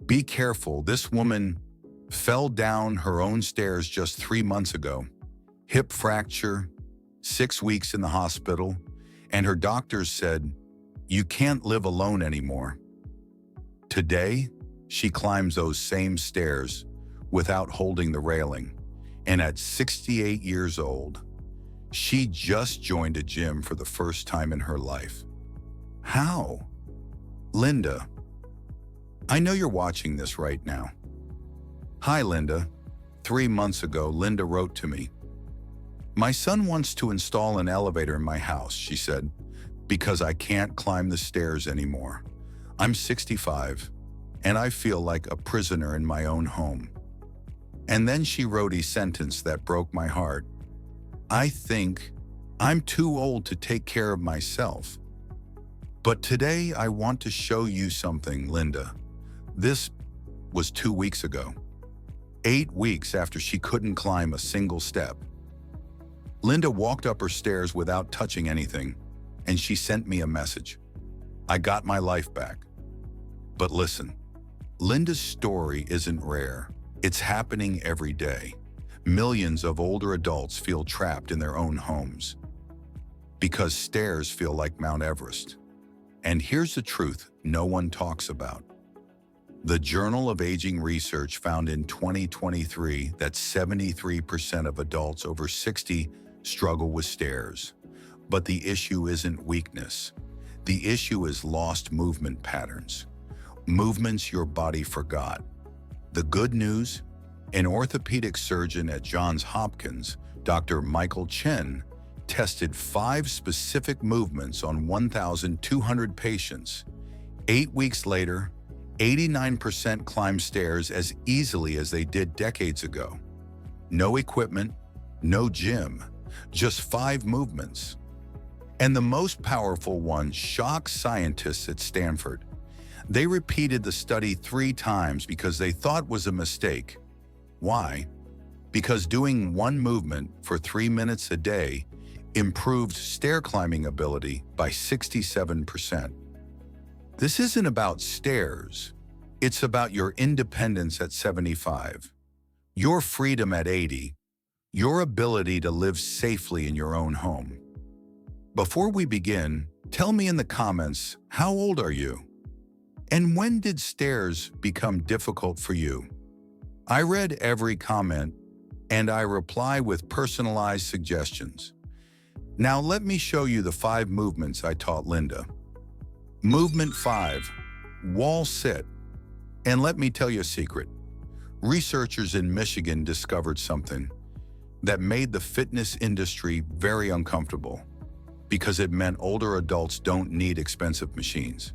Be careful, this woman fell down her own stairs just 3 months ago. Hip fracture, 6 weeks in the hospital, and her doctors said, "You can't live alone anymore." Today, she climbs those same stairs without holding the railing. And at 68 years old, she just joined a gym for the first time in her life. How? Linda, I know you're watching this right now. Hi, Linda. 3 months ago, Linda wrote to me. My son wants to install an elevator in my house, she said, because I can't climb the stairs anymore. I'm 65, and I feel like a prisoner in my own home. And then she wrote a sentence that broke my heart. I think I'm too old to take care of myself. But today I want to show you something, Linda. This was 2 weeks ago. 8 weeks after she couldn't climb a single step. Linda walked up her stairs without touching anything, and she sent me a message. I got my life back. But listen, Linda's story isn't rare. It's happening every day. Millions of older adults feel trapped in their own homes because stairs feel like Mount Everest. And here's the truth no one talks about. The Journal of Aging Research found in 2023 that 73% of adults over 60 struggle with stairs. But the issue isn't weakness. The issue is lost movement patterns. Movements your body forgot. The good news? An orthopedic surgeon at Johns Hopkins, Dr. Michael Chen, tested 5 specific movements on 1,200 patients. 8 weeks later, 89% climbed stairs as easily as they did decades ago. No equipment, no gym, just 5 movements. And the most powerful one shocked scientists at Stanford. They repeated the study 3 times because they thought it was a mistake. Why? Because doing one movement for 3 minutes a day improved stair climbing ability by 67%. This isn't about stairs. It's about your independence at 75, your freedom at 80, your ability to live safely in your own home. Before we begin, tell me in the comments, how old are you? And when did stairs become difficult for you? I read every comment, and I reply with personalized suggestions. Now let me show you the 5 movements I taught Linda. Movement 5, wall sit. And let me tell you a secret. Researchers in Michigan discovered something that made the fitness industry very uncomfortable because it meant older adults don't need expensive machines.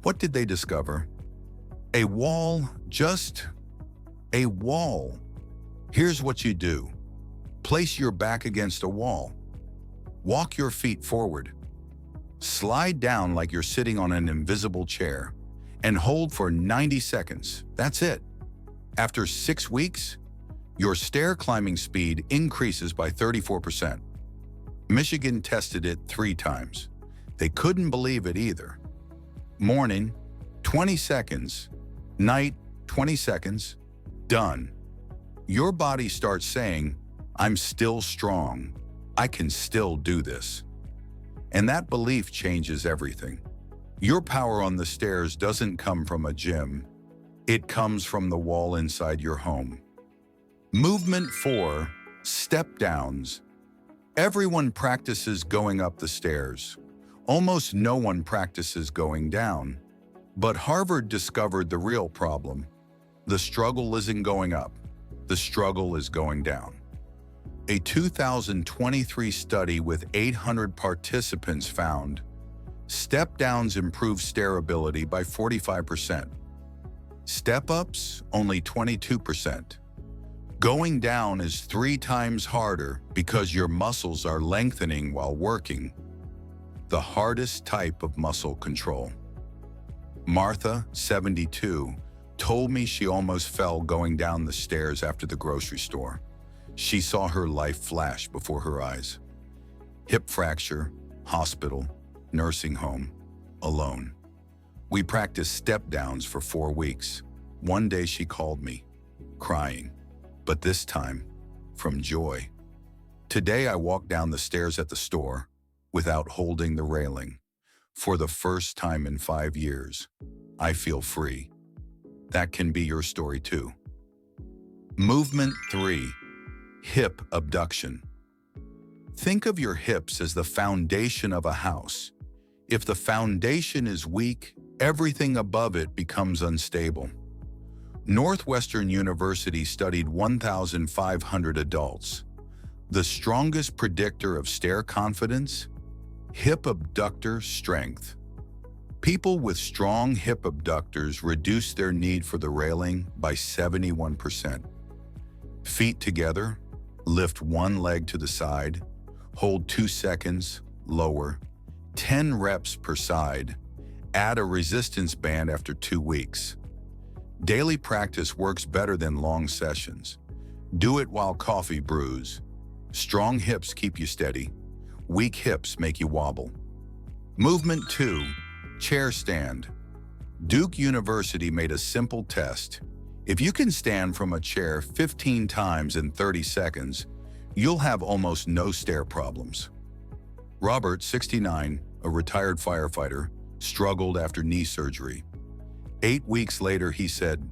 What did they discover? A wall, just a wall. Here's what you do. Place your back against a wall. Walk your feet forward. Slide down like you're sitting on an invisible chair and hold for 90 seconds. That's it. After 6 weeks, your stair climbing speed increases by 34%. Michigan tested it 3 times. They couldn't believe it either. Morning, 20 seconds. Night, 20 seconds. Done. Your body starts saying, I'm still strong. I can still do this. And that belief changes everything. Your power on the stairs doesn't come from a gym. It comes from the wall inside your home. Movement 4, step downs. Everyone practices going up the stairs. Almost no one practices going down. But Harvard discovered the real problem. The struggle isn't going up. The struggle is going down. A 2023 study with 800 participants found step-downs improve stairability by 45%. Step-ups, only 22%. Going down is 3 times harder because your muscles are lengthening while working. The hardest type of muscle control. Martha, 72, told me she almost fell going down the stairs after the grocery store. She saw her life flash before her eyes. Hip fracture, hospital, nursing home, alone. We practiced step downs for 4 weeks. One day she called me, crying, but this time from joy. Today I walked down the stairs at the store without holding the railing. For the first time in 5 years, I feel free. That can be your story too. Movement 3. Hip abduction. Think of your hips as the foundation of a house. If the foundation is weak, everything above it becomes unstable. Northwestern University studied 1,500 adults. The strongest predictor of stair confidence? Hip abductor strength. People with strong hip abductors reduce their need for the railing by 71%. Feet together, lift one leg to the side, hold 2 seconds, lower, 10 reps per side, add a resistance band after 2 weeks. Daily practice works better than long sessions. Do it while coffee brews. Strong hips keep you steady. Weak hips make you wobble. Movement 2. Chair stand. Duke University made a simple test. If you can stand from a chair 15 times in 30 seconds, you'll have almost no stair problems. Robert, 69, a retired firefighter, struggled after knee surgery. 8 weeks later, he said,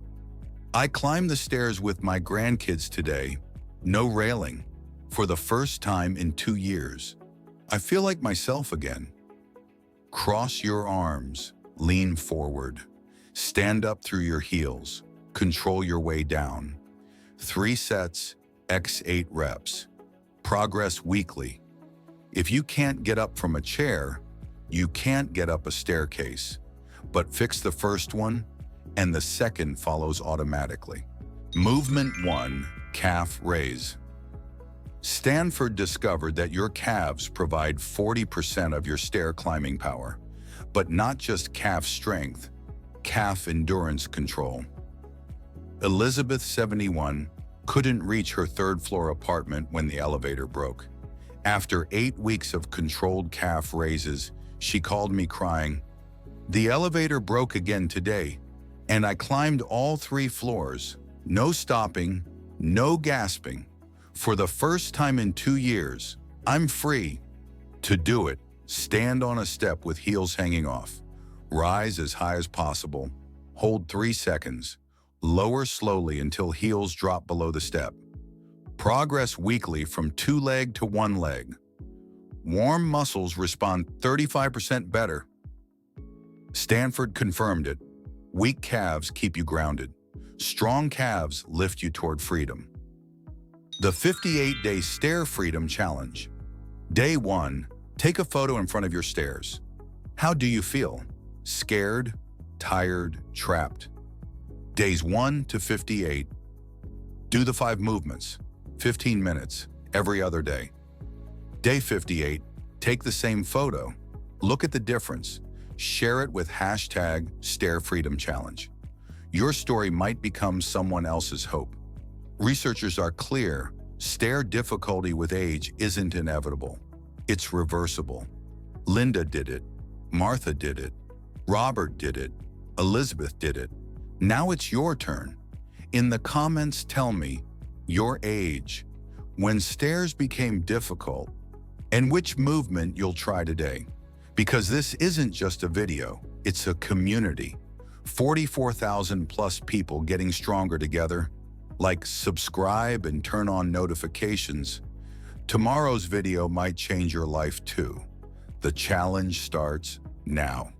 "I climbed the stairs with my grandkids today. No railing. For the first time in 2 years. I feel like myself again." Cross your arms, lean forward. Stand up through your heels. Control your way down. 3 sets, x 8 reps. Progress weekly. If you can't get up from a chair, you can't get up a staircase. But fix the first one, and the second follows automatically. Movement 1. Calf raise. Stanford discovered that your calves provide 40% of your stair climbing power, but not just calf strength, calf endurance control. Elizabeth, 71, couldn't reach her 3rd-floor apartment when the elevator broke. After 8 weeks of controlled calf raises, she called me crying, "The elevator broke again today, and I climbed all 3 floors. No stopping, no gasping. For the first time in 2 years, I'm free." To do it, stand on a step with heels hanging off. Rise as high as possible. Hold 3 seconds. Lower slowly until heels drop below the step. Progress weekly from 2 leg to 1 leg. Warm muscles respond 35% better. Stanford confirmed it. Weak calves keep you grounded. Strong calves lift you toward freedom. The 58-day Stair Freedom Challenge. Day 1, take a photo in front of your stairs. How do you feel? Scared, tired, trapped? Days 1 to 58. Do the 5 movements, 15 minutes, every other day. Day 58, take the same photo. Look at the difference. Share it with hashtag Stair Freedom Challenge. Your story might become someone else's hope. Researchers are clear, stair difficulty with age isn't inevitable. It's reversible. Linda did it. Martha did it. Robert did it. Elizabeth did it. Now it's your turn. In the comments, tell me your age, when stairs became difficult, and which movement you'll try today. Because this isn't just a video, it's a community. 44,000 plus people getting stronger together. Like, subscribe and turn on notifications. Tomorrow's video might change your life too. The challenge starts now.